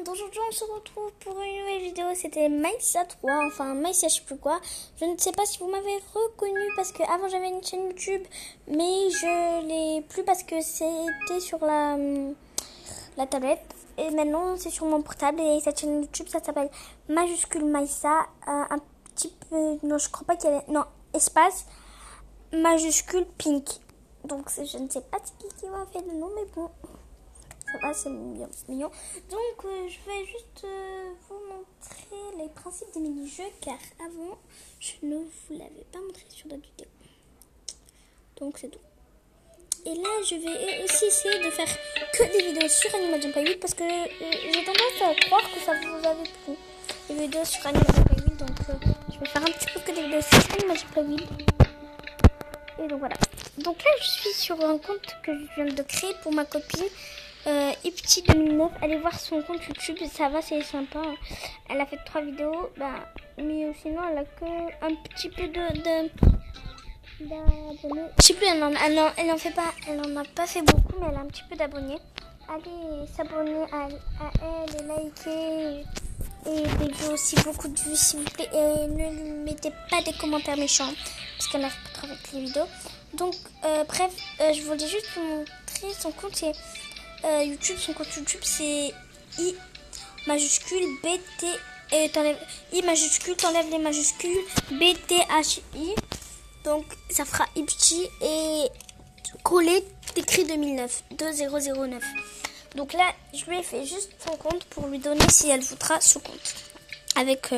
donc aujourd'hui on se retrouve pour une nouvelle vidéo. C'était Maïssa 3, enfin Maïssa je sais plus quoi. Je ne sais pas si vous m'avez reconnu parce que avant j'avais une chaîne YouTube, mais je l'ai plus parce que c'était sur la tablette. Et maintenant c'est sur mon portable et cette chaîne YouTube ça s'appelle Majuscule Maïssa. Un petit peu, non je crois pas qu'il y a, non, espace majuscule Pink. Donc je ne sais pas qui m'a fait le nom, mais bon. Ça va, c'est mignon. Donc, je vais juste vous montrer les principes des mini-jeux, car avant, je ne vous l'avais pas montré sur d'autres vidéos. Donc, c'est tout. Et là, je vais aussi essayer de faire que des vidéos sur Animal Jam Pay 8, parce que j'ai tendance à croire que ça vous avait plu. Les vidéos sur Animal Jam Pay 8, donc je vais faire un petit peu que des vidéos sur Animal Jam Pay 8. Et donc, voilà. Donc là, je suis sur un compte que je viens de créer pour ma copine. Ipti 2009, allez voir son compte YouTube, ça va, c'est sympa. Elle a fait 3 vidéos, mais sinon elle a que un petit peu d'abonnés. Je sais plus, elle en fait pas, elle en a pas fait beaucoup, mais elle a un petit peu d'abonnés. Allez s'abonner à elle et liker et dédier aussi beaucoup de vues s'il vous plaît. Et ne lui mettez pas des commentaires méchants parce qu'elle n'arrive pas trop avec les vidéos. Donc bref, je voulais juste vous montrer son compte. C'est YouTube, son compte YouTube c'est I majuscule BT et I majuscule, t'enlèves les majuscules BTHI, donc ça fera Ipti et collé écrit 2009. Donc là je lui ai fait juste son compte pour lui donner si elle voudra ce compte avec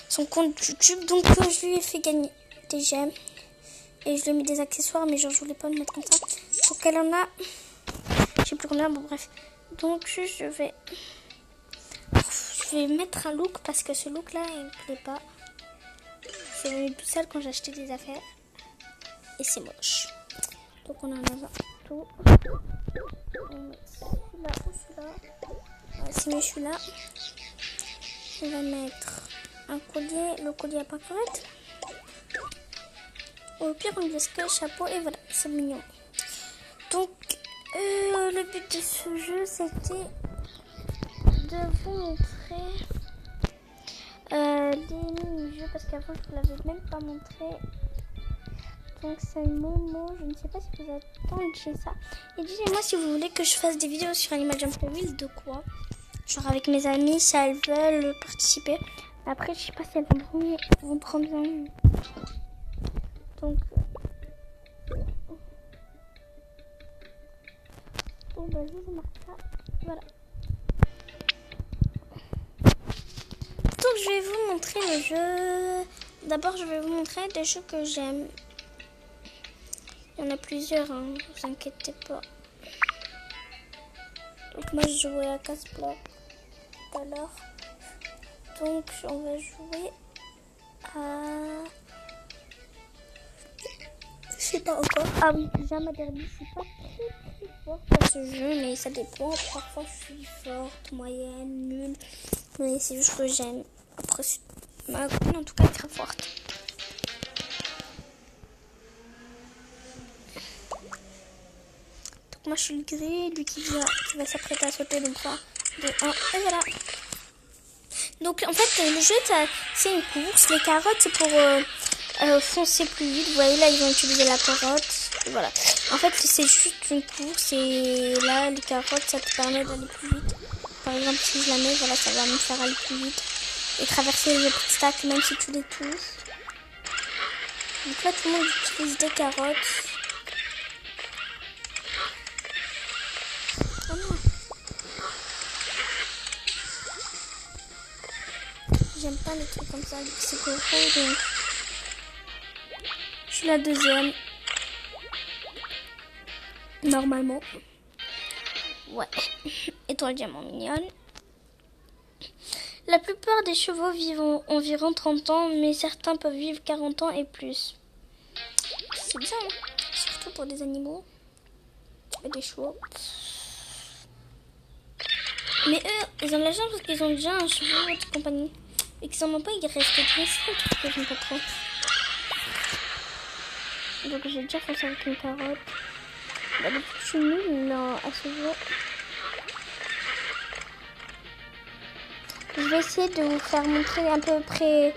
son compte YouTube. Donc je lui ai fait gagner des gemmes et je lui ai mis des accessoires, mais genre je voulais pas le mettre comme ça. Donc elle en a, je sais plus combien, bon bref. Donc je vais mettre un look parce que ce look là il me plaît pas. C'est venu tout seul quand j'ai acheté des affaires et c'est moche. Donc on en a tout. On met celui-là ou celui-là. C'est mieux celui-là. On va mettre un collier, le collier à pancarte. Au pire on laisse que le chapeau et voilà, c'est mignon. Donc le but de ce jeu, c'était de vous montrer des mini-jeux, parce qu'avant je vous l'avais même pas montré. Donc c'est Momo, je ne sais pas si vous attendez ça. Et dites-moi si vous voulez que je fasse des vidéos sur Animal Jam Pay 8, de quoi. Genre avec mes amis, si elles veulent participer. Après je sais pas si elles vont prendre bien. Donc je vous marque ça. Voilà. Donc je vais vous montrer les jeux. D'abord je vais vous montrer des jeux que j'aime. Il y en a plusieurs, hein, ne vous inquiétez pas. Donc moi je jouais à Casse-Bloc tout à l'heure. Donc on va jouer à... Je sais pas encore. Ah oui, Pyjama Derby, je suis pas très forte à ce jeu, mais ça dépend. Parfois je suis forte, moyenne, nulle. Mais c'est juste que j'aime. Après, ma copine en tout cas est très forte. Donc moi je suis le gris, lui qui va s'apprêter à sauter donc 3, 2, 1, et voilà. Donc en fait le jeu c'est une course. Les carottes c'est pour foncer plus vite. Vous voyez là ils ont utilisé la carotte. Et voilà. En fait c'est juste une course et là les carottes ça te permet d'aller plus vite. Par exemple si je la mets, voilà, ça va me faire aller plus vite et traverser les petits stacks même si tu les touches. Donc là tout le monde utilise des carottes. Oh non. J'aime pas les trucs comme ça, c'est gros, donc je suis la deuxième. Normalement. Ouais. Étoile diamant mignonne. La plupart des chevaux vivent environ 30 ans, mais certains peuvent vivre 40 ans et plus. C'est bien, hein, surtout pour des animaux et des chevaux. Mais eux, ils ont de la chance parce qu'ils ont déjà un chevaux de compagnie. Et qu'ils en ont pas, ils restent dressés, c'est le truc que j'aime pas trop. Donc j'ai déjà fait ça avec une carotte. D'habitude je suis nulle à ce jeu. Je vais essayer de vous faire montrer à peu près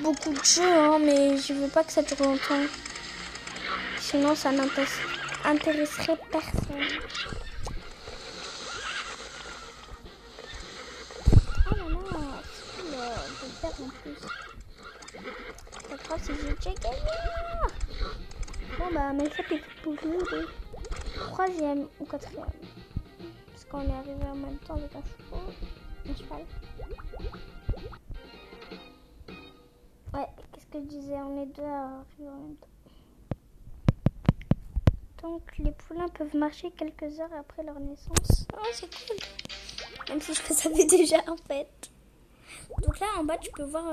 beaucoup de jeux, hein, mais je veux pas que ça dure longtemps. Sinon, ça n'intéresserait personne. Oh là là, c'est cool de faire en plus. Pas grave si j'ai déjà gagné. Bon bah, mais ça peut être pour le 3e ou 4e. Parce qu'on est arrivé en même temps avec un cheval. Ouais, qu'est-ce que je disais? On est deux à arriver en même temps. Donc les poulains peuvent marcher quelques heures après leur naissance. Oh, c'est cool. Même si je le savais déjà en fait. Donc là en bas tu peux voir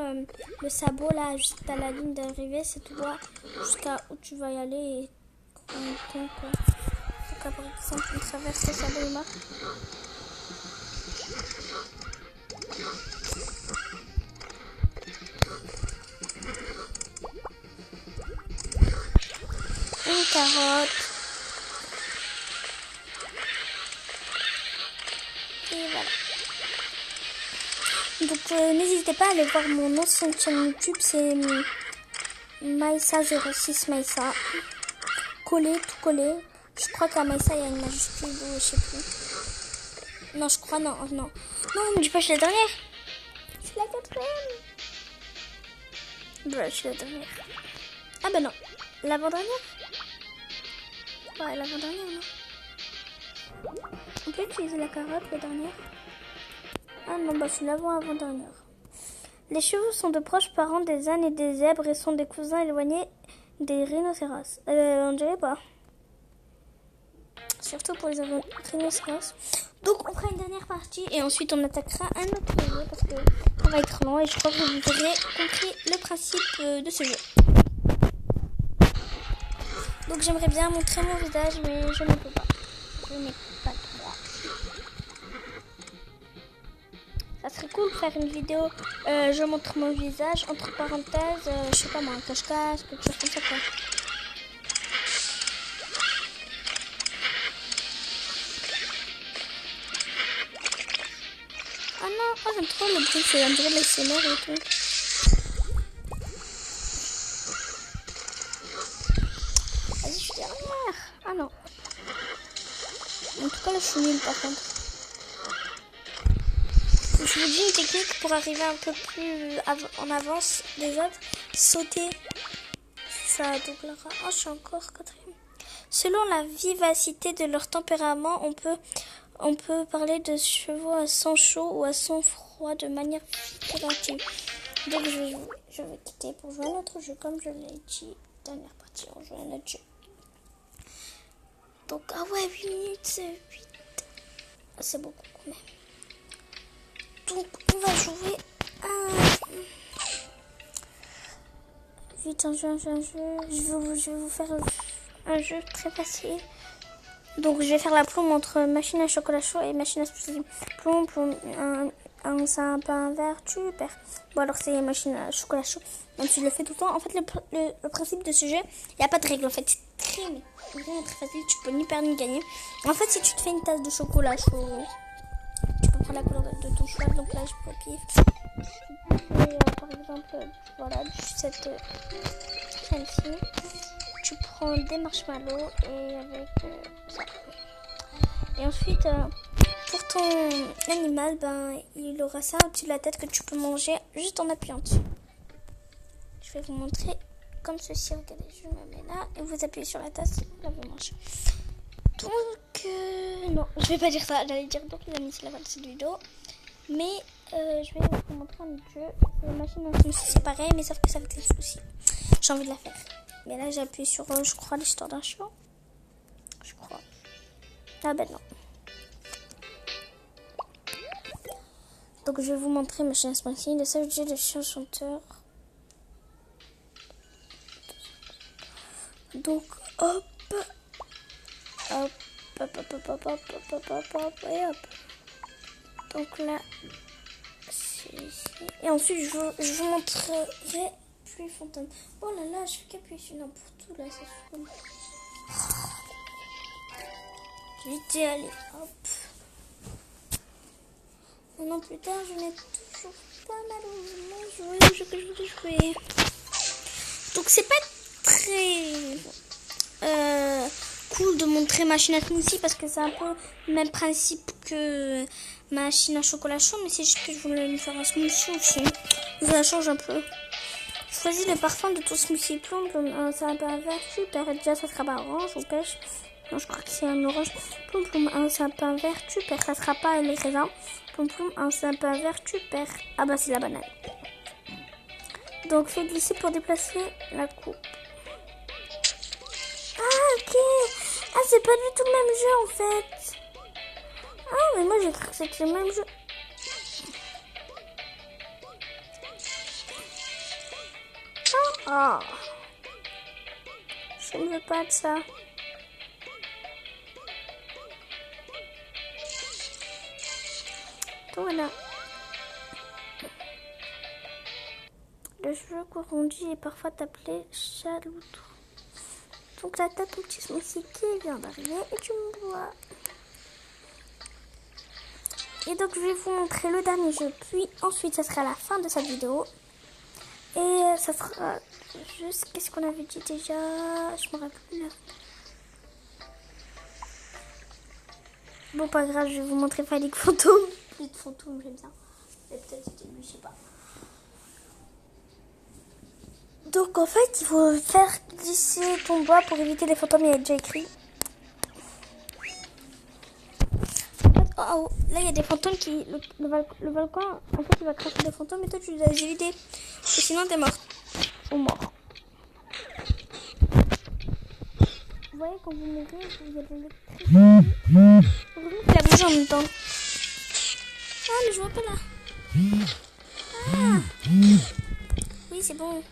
le sabot là juste à la ligne d'arrivée. C'est tout droit jusqu'à où tu vas y aller et combien de temps quoi. Donc là par exemple on traverse le sabot là. Une carotte. Et voilà. Donc n'hésitez pas à aller voir mon ancienne chaîne YouTube, c'est Maïssa06 Maïssa. Collé, tout collé. Je crois qu'à Maïssa il y a une majuscule ou je sais plus. Non, je crois, non. Non, mais je suis pas la dernière. C'est la 4e. Bah, je suis la dernière. Ah bah non, l'avant-dernière. Ouais, l'avant-dernière, non. On peut utiliser la carotte, la dernière. Ah non, bah c'est l'avant-avant-dernière. Les chevaux sont de proches parents des ânes et des zèbres et sont des cousins éloignés des rhinocéros. On dirait pas. Surtout pour les rhinocéros. Donc on fera une dernière partie et ensuite on attaquera un autre jeu parce que ça va être long et je crois que vous aurez compris le principe de ce jeu. Donc j'aimerais bien montrer mon visage mais je ne peux pas. Je n'ai pas de droit. Ça serait cool de faire une vidéo, je montre mon visage, entre parenthèses, je sais pas moi, un cache-cache, quelque chose comme ça quoi. Ah non, oh, j'aime trop le bruit, c'est un dirait de l'ASMR et tout. Vas-y, je suis dernière. Ah non. En tout cas là je suis nulle par contre. Je vous dis une technique pour arriver un peu plus en avance des autres. Sauter. Ça, donc là, oh, je suis encore 4e. Selon la vivacité de leur tempérament, on peut parler de chevaux à sang chaud ou à sang froid de manière figurative. Donc je vais quitter pour jouer à un autre jeu, comme je l'ai dit. Dernière partie, on joue à un autre jeu. Donc, ah ouais, 8 minutes, c'est 8. C'est beaucoup quand même. Donc, on va jouer à... Vite, un jeu. Je vais vous faire un jeu très facile. Donc, je vais faire la plombe entre machine à chocolat chaud et machine à explosive. Plombe, un sapin vert, super. Bon, alors, c'est machine à chocolat chaud. Même si je le fais tout le temps. En fait, le principe de ce jeu, il n'y a pas de règle. En fait, c'est vraiment très facile. Tu peux ni perdre ni gagner. En fait, si tu te fais une tasse de chocolat chaud, tu peux prendre la couleur de ton choix. Donc là, je peux pif. Et, par exemple, voilà, cette crème-ci. Tu prends des marshmallows et avec ça. Et ensuite, pour ton animal, il aura ça au-dessus de la tête que tu peux manger juste en appuyant dessus. Je vais vous montrer comme ceci. Regardez, je me mets là et vous appuyez sur la tasse et là vous mangez. Donc, non, je vais pas dire ça. J'allais dire donc les amis, c'est la fin de cette vidéo. Mais je vais vous montrer un autre jeu. La machine à smoothie, c'est pareil, mais sauf que ça avec les smoothies. J'ai envie de la faire. Mais là, j'ai appuyé sur, je crois, l'histoire d'un chat. Je crois. Ah ben non. Donc, je vais vous montrer machine à smoothie. Le seul jeu de chien chanteur. Donc, hop. Hop, hop, hop, hop, hop, hop, hop, hop, hop, et hop. Donc là, c'est ici. Et ensuite, je vous montrerai plus fontaine. Oh là là, je fais qu'appuyer sur n'importe où là, ça se fout. Vite, allez, hop. Maintenant, plus tard, je n'ai toujours pas malheureusement joué au jeu que je voulais jouer. Donc c'est pas très cool de montrer ma machine à smoothie parce que c'est un peu le même principe que ma machine à chocolat chaud, mais c'est juste que je voulais me faire un smoothie aussi. Ça change un peu. Choisis le parfum de ton smoothie. Plomb, un sapin vert, super. Déjà, ça sera pas orange ou pêche. Non, je crois que c'est un orange. Plomb, un sapin vert, super. Ça sera pas les raisins. Plomb, un sapin vert, super. Ah bah, c'est la banane. Donc, fais glisser pour déplacer la coupe. Ah, ok. Ah, c'est pas du tout le même jeu, en fait. Ah, mais moi, j'ai cru que c'était le même jeu. Ah. Je ne veux pas de ça. Donc, voilà. Le cheveu arrondi est parfois appelé chaloutre. Donc là, t'as ton petit smoothie qui vient d'arriver et tu me vois. Et donc, je vais vous montrer le dernier jeu. Puis ensuite, ça sera la fin de cette vidéo. Et ça sera juste... Qu'est-ce qu'on avait dit déjà? Je me rappelle plus là. Bon, pas grave, je vais vous montrer Phallic Fantôme. Plus de fantômes, j'aime bien. Et peut-être c'était lui, je sais pas. Donc en fait, il faut faire glisser ton doigt pour éviter les fantômes. Il y a déjà écrit. Oh, là il y a des fantômes qui... Le volcan, en fait, il va cracher des fantômes et toi tu dois les éviter. Et sinon t'es mort. Ou mort. Vous voyez, quand vous mourrez, vous avez l'électricité. Heureusement qu'il a bougé en même temps. Ah, mais je vois pas là. Ah. Oui, c'est bon.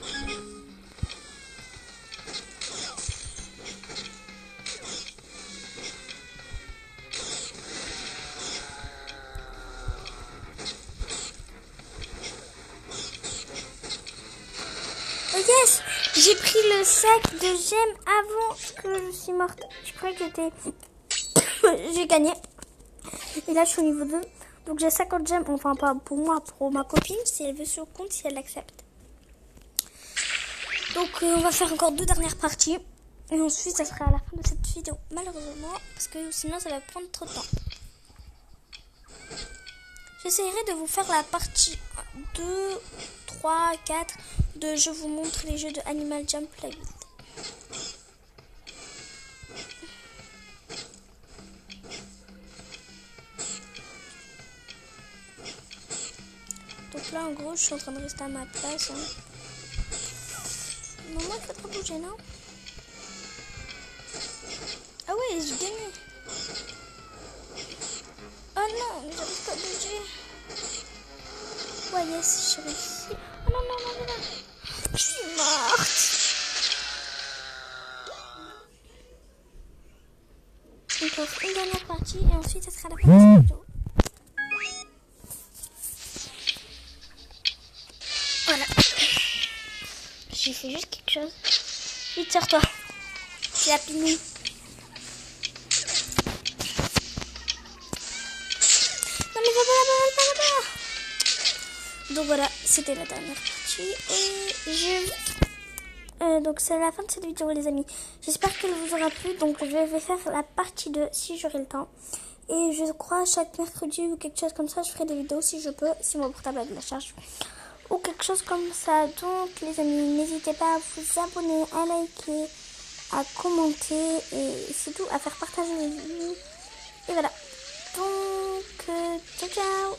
Oh yes! J'ai pris le sac de gemmes avant que je suis morte. Je croyais que j'étais... J'ai gagné. Et là, je suis au niveau 2. Donc, j'ai 50 gemmes. Enfin, pas pour moi, pour ma copine. Si elle veut sur le compte, si elle l'accepte. Donc, on va faire encore 2 dernières parties. Et ensuite, ça sera à la fin de cette vidéo. Malheureusement, parce que sinon, ça va prendre trop de temps. J'essaierai de vous faire la partie 2, 3, 4 de je vous montre les jeux de Animal Jam Playlist. Donc là en gros je suis en train de rester à ma place. Non, moi il faudra bouger, non? Ah ouais, j'ai gagné. Oh non, mais j'arrive pas à bouger. Ouais, yes, j'ai réussi. Oh non, non, non, non, non. Je suis morte. Encore une dernière partie et ensuite ça sera la fin de cette vidéo. Voilà. J'ai fait juste quelque chose. Vite, sors-toi. C'est la pinou. Non mais va là-bas. Donc voilà, c'était la dernière partie. Et donc c'est la fin de cette vidéo les amis. J'espère qu'elle vous aura plu. Donc je vais faire la partie 2 si j'aurai le temps. Et je crois chaque mercredi ou quelque chose comme ça, je ferai des vidéos si je peux, si mon portable a de la charge. Ou quelque chose comme ça. Donc les amis, n'hésitez pas à vous abonner, à liker, à commenter et surtout à faire partager les vidéos. Et voilà. Donc, ciao ciao.